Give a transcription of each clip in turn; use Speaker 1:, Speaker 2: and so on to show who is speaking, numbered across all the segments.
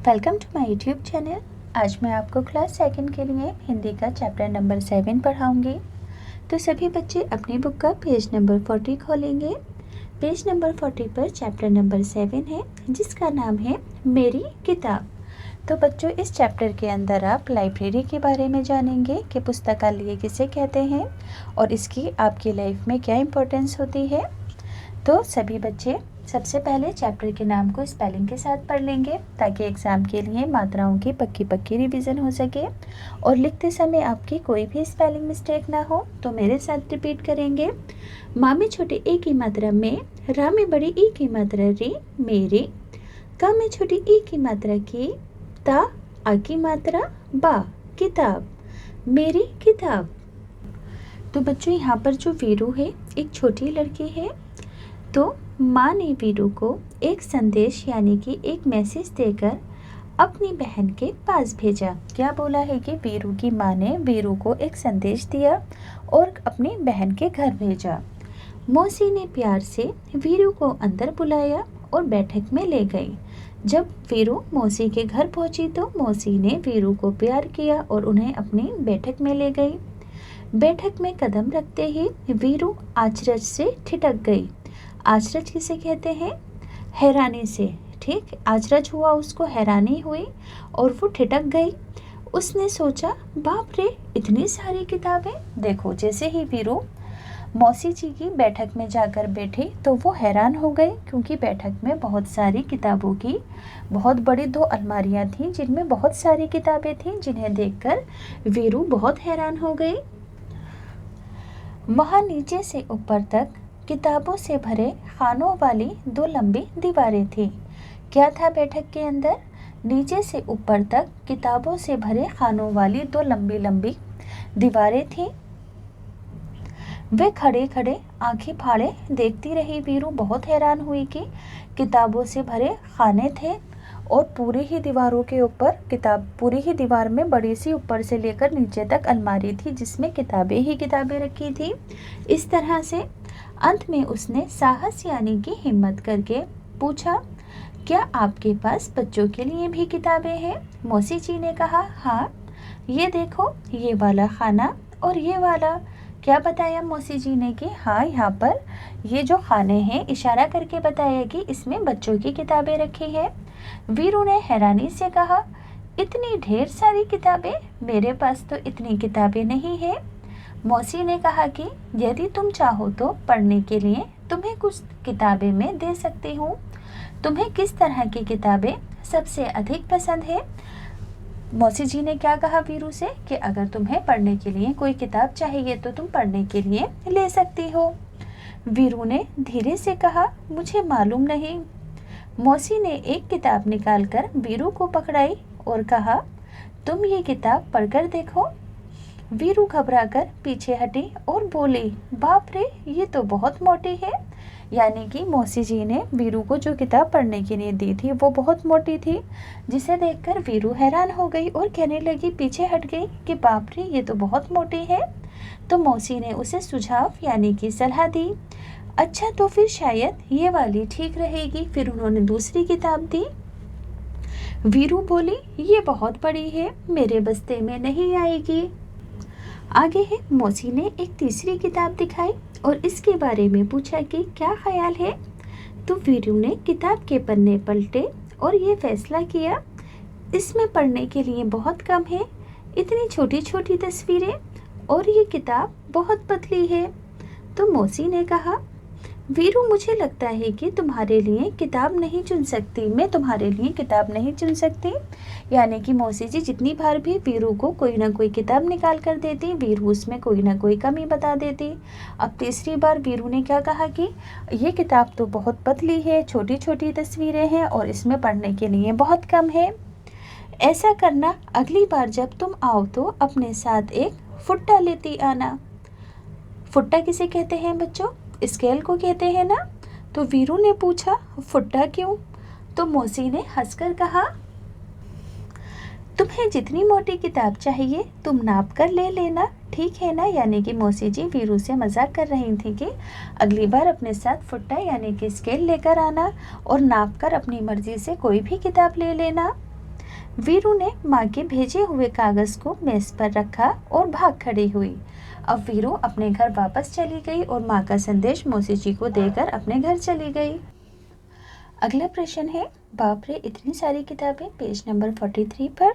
Speaker 1: Welcome to my YouTube channel. आज मैं आपको क्लास सेकंड के लिए हिंदी का चैप्टर नंबर 7 पढ़ाऊंगी। तो सभी बच्चे अपनी बुक का पेज नंबर 40 खोलेंगे। पेज नंबर 40 पर चैप्टर नंबर 7 है, जिसका नाम है मेरी किताब। तो बच्चों, इस चैप्टर के अंदर आप लाइब्रेरी के बारे में जानेंगे कि पुस्तकालय किसे कहते हैं और इसकी आपकी लाइफ में क्या इम्पोर्टेंस होती है। तो सभी बच्चे सबसे पहले चैप्टर के नाम को स्पेलिंग के साथ पढ़ लेंगे, ताकि एग्ज़ाम के लिए मात्राओं की पक्की रिवीजन हो सके और लिखते समय आपकी कोई भी स्पेलिंग मिस्टेक ना हो। तो मेरे साथ रिपीट करेंगे। माँ में छोटी ए की मात्रा में, रा में बड़ी ई की मात्रा री, मेरी। का में छोटी ई की मात्रा की, ता, आ की मात्रा बा, किताब, मेरी किताब। तो बच्चों, यहाँ पर जो वीरू है एक छोटी लड़की है। तो माँ ने वीरू को एक संदेश यानी कि एक मैसेज देकर अपनी बहन के पास भेजा। क्या बोला है कि वीरू की माँ ने वीरू को एक संदेश दिया और अपनी बहन के घर भेजा। मौसी ने प्यार से वीरू को अंदर बुलाया और बैठक में ले गई। जब वीरू मौसी के घर पहुंची तो मौसी ने वीरू को प्यार किया और उन्हें अपनी बैठक में ले गई। बैठक में कदम रखते ही वीरू आचरज से ठिठक गई। आचरज किसे कहते हैं? हैरानी से। ठीक, आचरज हुआ, उसको हैरानी हुई और वो ठिठक गई। उसने सोचा, बाप रे, इतनी सारी किताबें। देखो, जैसे ही वीरू मौसी जी की बैठक में जाकर बैठी तो वो हैरान हो गए, क्योंकि बैठक में बहुत सारी किताबों की बहुत बड़ी 2 अलमारियां थीं, जिनमें बहुत सारी किताबें थीं, जिन्हें देखकर वीरू बहुत हैरान हो गई। वहाँ नीचे से ऊपर तक किताबों से भरे खानों वाली 2 लंबी दीवारें थीं। क्या था बैठक के अंदर? नीचे से ऊपर तक किताबों से भरे खानों वाली 2 लंबी लंबी दीवारें थीं। वे खड़े खड़े आंखें फाड़े देखती रही। वीरू बहुत हैरान हुई कि किताबों से भरे खाने थे और पूरी ही दीवारों के ऊपर पूरी ही दीवार में बड़ी सी ऊपर से लेकर नीचे तक अलमारी थी, जिसमें किताबें ही किताबें रखी थी। इस तरह से अंत में उसने साहस यानी कि हिम्मत करके पूछा, क्या आपके पास बच्चों के लिए भी किताबें हैं? मौसी जी ने कहा, हाँ, ये देखो, ये वाला खाना और ये वाला। क्या बताया मौसी जी ने कि हाँ, यहाँ पर ये जो खाने हैं, इशारा करके बताया कि इसमें बच्चों की किताबें रखी हैं। वीरू ने हैरानी से कहा, इतनी ढेर सारी किताबें? मेरे पास तो इतनी किताबें नहीं है। मौसी ने कहा कि यदि तुम चाहो तो पढ़ने के लिए तुम्हें कुछ किताबें मैं दे सकती हूँ। तुम्हें किस तरह की किताबें सबसे अधिक पसंद है? मौसी जी ने क्या कहा वीरू से कि अगर तुम्हें पढ़ने के लिए कोई किताब चाहिए तो तुम पढ़ने के लिए ले सकती हो। वीरू ने धीरे से कहा, मुझे मालूम नहीं। मौसी ने एक किताब निकालकर वीरू को पकड़ाई और कहा, तुम ये किताब पढ़कर देखो। वीरू घबराकर पीछे हटी और बोली, बाप रे, ये तो बहुत मोटी है। यानी कि मौसी जी ने वीरू को जो किताब पढ़ने के लिए दी थी वो बहुत मोटी थी, जिसे देखकर वीरू हैरान हो गई और कहने लगी, पीछे हट गई कि बाप रे, ये तो बहुत मोटी है। तो मौसी ने उसे सुझाव यानी कि सलाह दी, अच्छा, तो फिर शायद ये वाली ठीक रहेगी। फिर उन्होंने दूसरी किताब दी। वीरू बोली, ये बहुत बड़ी है, मेरे बस्ते में नहीं आएगी। आगे है, मौसी ने एक तीसरी किताब दिखाई और इसके बारे में पूछा कि क्या ख्याल है। तो वीरू ने किताब के पन्ने पलटे और ये फैसला किया, इसमें पढ़ने के लिए बहुत कम है, इतनी छोटी छोटी तस्वीरें, और ये किताब बहुत पतली है। तो मौसी ने कहा, वीरू, मुझे लगता है कि तुम्हारे लिए किताब नहीं चुन सकती, मैं तुम्हारे लिए किताब नहीं चुन सकती। यानी कि मौसी जी जितनी बार भी वीरू को कोई ना कोई किताब निकाल कर देती, वीरू उसमें कोई ना कोई कमी बता देती। अब तीसरी बार वीरू ने क्या कहा कि ये किताब तो बहुत पतली है, छोटी छोटी तस्वीरें हैं और इसमें पढ़ने के लिए बहुत कम है। ऐसा करना, अगली बार जब तुम आओ तो अपने साथ एक फुट्टा लेती आना। फुट्टा किसे कहते हैं बच्चों? स्केल को कहते हैं ना। तो वीरू ने पूछा, फुट्टा क्यों? तो मौसी ने हंसकर कहा, तुम्हें जितनी मोटी किताब चाहिए तुम नाप कर ले लेना, ठीक है ना। यानी कि मौसी जी वीरू से मजाक कर रही थी कि अगली बार अपने साथ फुट्टा यानी कि स्केल लेकर आना और नाप कर अपनी मर्जी से कोई भी किताब ले लेना। वीरू ने माँ के भेजे हुए कागज को मेज पर रखा और भाग खड़ी हुई। अब वीरू अपने घर वापस चली गई और माँ का संदेश मौसी जी को देकर अपने घर चली गई। अगला प्रश्न है, बाप रे इतनी सारी किताबें, पेज नंबर 43 पर।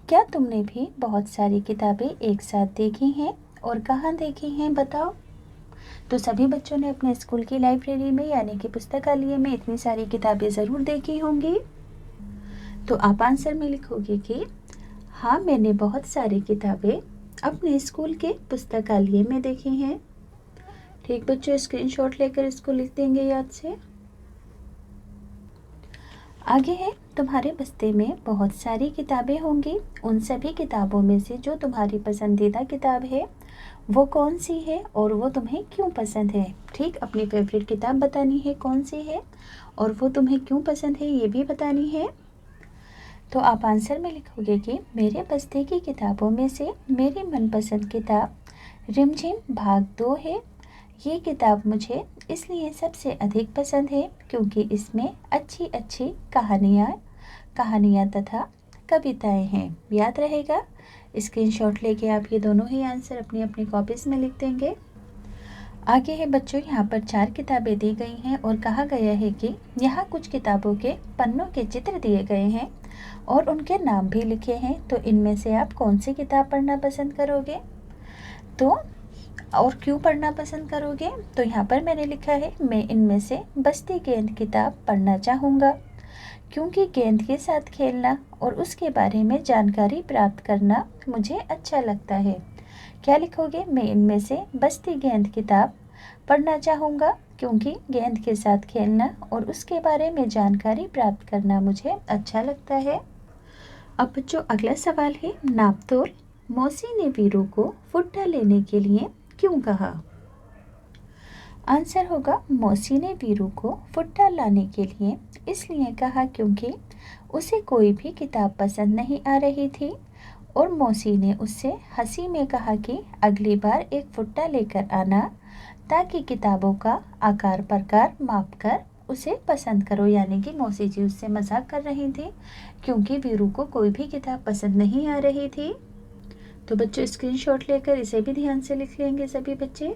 Speaker 1: क्या तुमने भी बहुत सारी किताबें एक साथ देखी हैं और कहाँ देखी हैं बताओ। तो सभी बच्चों ने अपने स्कूल की लाइब्रेरी में यानी कि पुस्तकालय में इतनी सारी किताबें ज़रूर देखी होंगी। तो आप आंसर में लिखोगे कि हाँ, मैंने बहुत सारी किताबें अपने स्कूल के पुस्तकालय में देखी हैं। ठीक बच्चों, स्क्रीनशॉट लेकर इसको लिख देंगे याद से। आगे है, तुम्हारे बस्ते में बहुत सारी किताबें होंगी। उन सभी किताबों में से जो तुम्हारी पसंदीदा किताब है वो कौन सी है और वो तुम्हें क्यों पसंद है। ठीक, अपनी फेवरेट किताब बतानी है कौन सी है और वो तुम्हें क्यों पसंद है ये भी बतानी है। तो आप आंसर में लिखोगे कि मेरे बस्ते की किताबों में से मेरी मनपसंद किताब रिमझिम भाग 2 है। ये किताब मुझे इसलिए सबसे अधिक पसंद है क्योंकि इसमें अच्छी अच्छी कहानियाँ तथा कविताएं हैं। याद रहेगा, स्क्रीनशॉट लेके आप ये दोनों ही आंसर अपनी अपनी कॉपीज़ में लिख देंगे। आगे है बच्चों, यहाँ पर 4 किताबें दी गई हैं और कहा गया है कि यहाँ कुछ किताबों के पन्नों के चित्र दिए गए हैं और उनके नाम भी लिखे हैं। तो इनमें से आप कौन सी किताब पढ़ना पसंद करोगे तो और क्यों पढ़ना पसंद करोगे। तो यहाँ पर मैंने लिखा है, मैं इनमें से बस्ती गेंद किताब पढ़ना चाहूँगा क्योंकि गेंद के साथ खेलना और उसके बारे में जानकारी प्राप्त करना मुझे अच्छा लगता है। क्या लिखोगे, मैं इनमें से बस्ती गेंद किताब पढ़ना चाहूँगा क्योंकि गेंद के साथ खेलना और उसके बारे में जानकारी प्राप्त करना मुझे अच्छा लगता है। अब बच्चों अगला सवाल है, नापतोल। मौसी ने वीरू को फुट्टा लेने के लिए क्यों कहा। आंसर होगा, मौसी ने वीरू को फुट्टा लाने के लिए इसलिए कहा क्योंकि उसे कोई भी किताब पसंद नहीं आ रही थी और मौसी ने उससे हंसी में कहा कि अगली बार एक फुट्टा लेकर आना ताकि किताबों का आकार प्रकार माप कर उसे पसंद करो। यानी कि मौसी जी उससे मजाक कर रही थी क्योंकि वीरू को कोई भी किताब पसंद नहीं आ रही थी। तो बच्चों स्क्रीनशॉट लेकर इसे भी ध्यान से लिख लेंगे सभी बच्चे।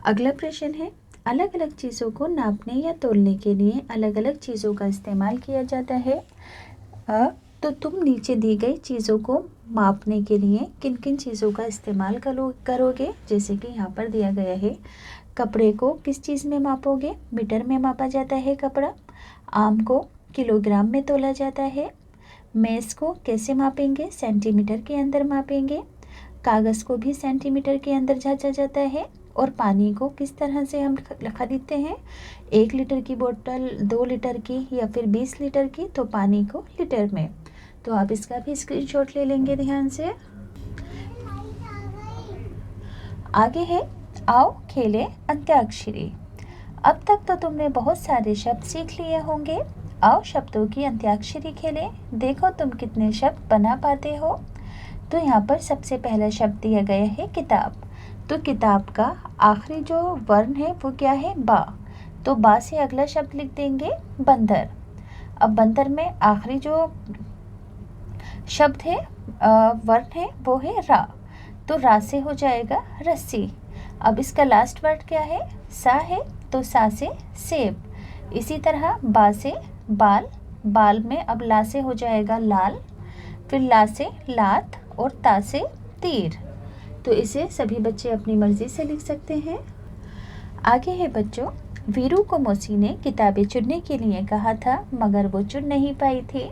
Speaker 1: अगला प्रश्न है, अलग अलग चीज़ों को नापने या तोलने के लिए अलग अलग चीज़ों का इस्तेमाल किया जाता है। तो तुम नीचे दी गई चीज़ों को मापने के लिए किन किन चीज़ों का इस्तेमाल करोगे। जैसे कि यहाँ पर दिया गया है, कपड़े को किस चीज़ में मापोगे, मीटर में मापा जाता है कपड़ा। आम को किलोग्राम में तोला जाता है। मेज़ को कैसे मापेंगे, सेंटीमीटर के अंदर मापेंगे। कागज़ को भी सेंटीमीटर के अंदर जांचा जाता है। और पानी को किस तरह से हम खरीदते हैं, 1 लीटर की बोतल, 2 लीटर की या फिर 20 लीटर की, तो पानी को लीटर में। तो आप इसका भी स्क्रीनशॉट ले लेंगे ध्यान से। आगे है, आओ खेले अंत्याक्षरी। अब तक तो तुमने बहुत सारे शब्द सीख लिए होंगे। आओ शब्दों की अंत्याक्षरी खेलें, देखो तुम कितने शब्द बना पाते हो। तो यहाँ पर सबसे पहला शब्द दिया गया है किताब। तो किताब का आखिरी जो वर्ण है वो क्या है, बा। तो बा से अगला शब्द लिख देंगे बंदर। अब बंदर में आखिरी जो शब्द है वर्ण है वो है रा। तो रा से हो जाएगा रस्सी। अब इसका लास्ट वर्ड क्या है, सा है। तो सा से सेब। इसी तरह बा से बाल, बाल में अब ला से हो जाएगा लाल, फिर ला से लात और ता से तीर। तो इसे सभी बच्चे अपनी मर्जी से लिख सकते हैं। आगे है बच्चों, वीरू को मौसी ने किताबें चुनने के लिए कहा था मगर वो चुन नहीं पाई थी।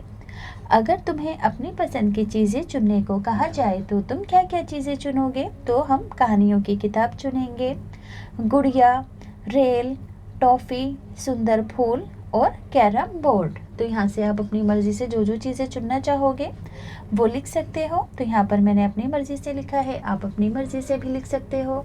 Speaker 1: अगर तुम्हें अपनी पसंद की चीज़ें चुनने को कहा जाए तो तुम क्या क्या चीज़ें चुनोगे। तो हम कहानियों की किताब चुनेंगे, गुड़िया, रेल, टॉफ़ी, सुंदर फूल और कैरम बोर्ड। तो यहाँ से आप अपनी मर्ज़ी से जो जो चीज़ें चुनना चाहोगे वो लिख सकते हो। तो यहाँ पर मैंने अपनी मर्ज़ी से लिखा है, आप अपनी मर्ज़ी से भी लिख सकते हो।